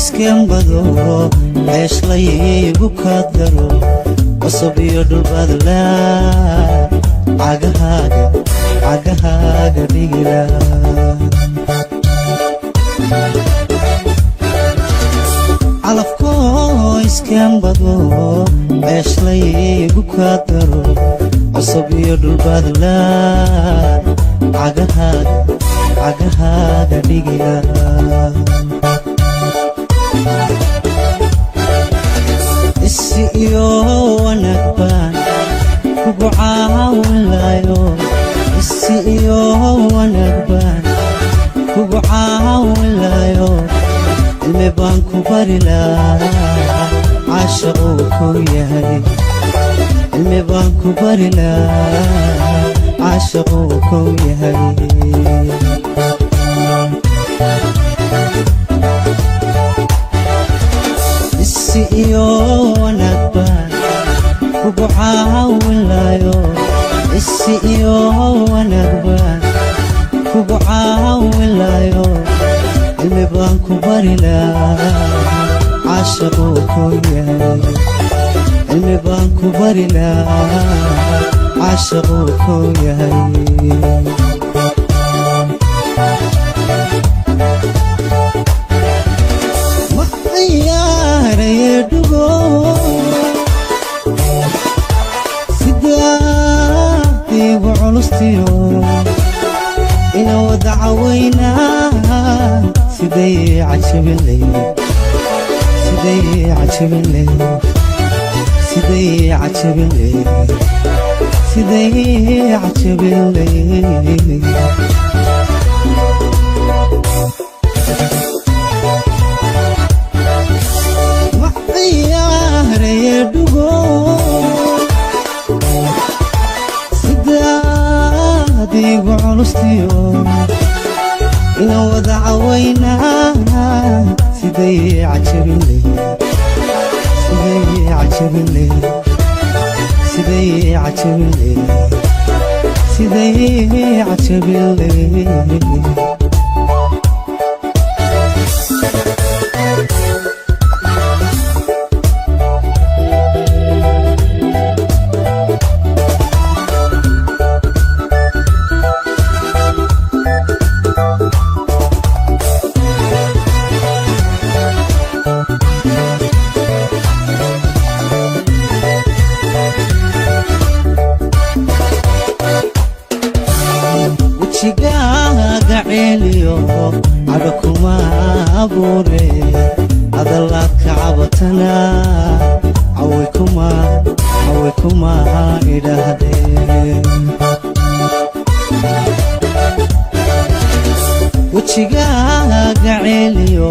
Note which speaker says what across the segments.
Speaker 1: iskembado ceeshlayigu kadaro cusub iyo dhulbadla cagahaaga dhigila calafkoo iskembado ceeshlayigu kadaro cusub iyo dhulbadla cagahaaga dhigila isi iyo wanaag baan kugu caawinlayo isi iyo wanaag baan kugu caawinlayo cilmi baan ku bari lahaa caashaquu kuu yahay cilmi baan ku bari lahaa caashaquu kuu yahay isi iyo wanaag baan kugu caawinlayo isi iyo wanaag baan kugu caawinlayo cilmi baan ku bari lahaa caashaquu kuu yahay cilmi baan ku bari lahaa caashaquu kuu yahay sidaadiigu culustiyo ina wada cawaynaa siday cajabinley sidaadiigu culustiyo ina wada cawaynaa siday cajabinley wajigaaga ceeliyo cadho kuma abuure hadalaad ka cabatana caway kuma idhaahdeen wajigaaga ceeliyo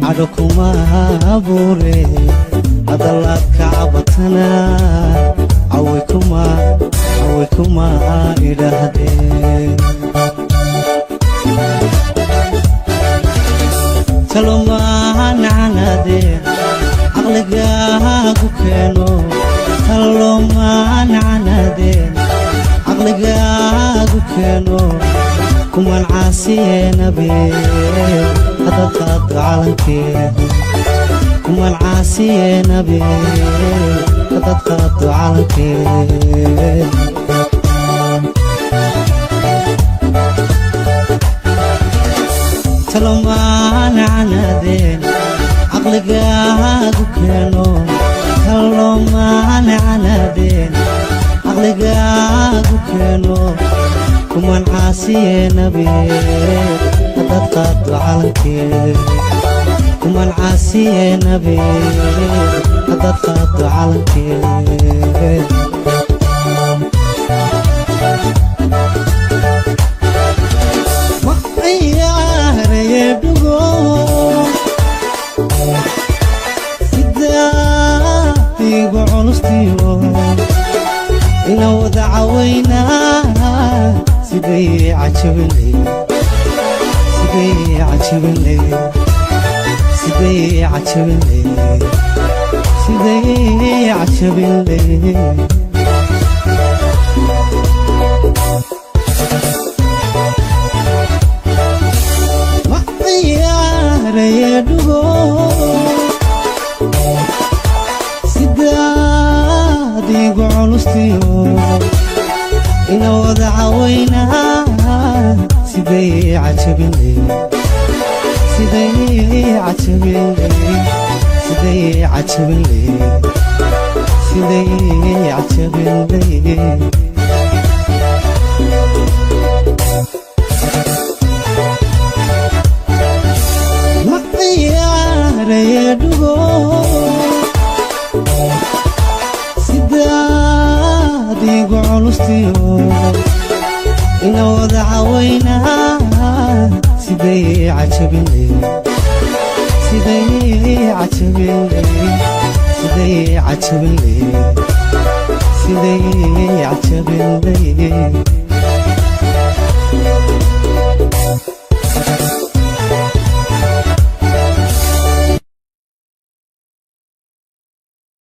Speaker 1: cadho kuma abuure hadalaad ka cabatana caway kuma idhaahdeen talomaanacanaadeen caqligaagu keeno talomaanacanaadeen caqligaagu keeno kuman caasiyeenabeen hadad qaado calankeed kuman caasiyeenabeen hadad qaado calankeed talomaanacanaadeen caqligaagu keeno talomaanacanaadeen caqligaagu keeno kuman caasiyeenabeen hadad qaado calankeed kuman caasiyeenabeen hadad qaado calankeed sidaadiigu culustiyo ina wada cawaynaa siday cajabinley ma ciyaaraya dhugo sidee cajabinley ma ciyaaraya dhugo sidaad igu culustiyo ina wada cawaynaa sidee cajabinley sidee cajabinley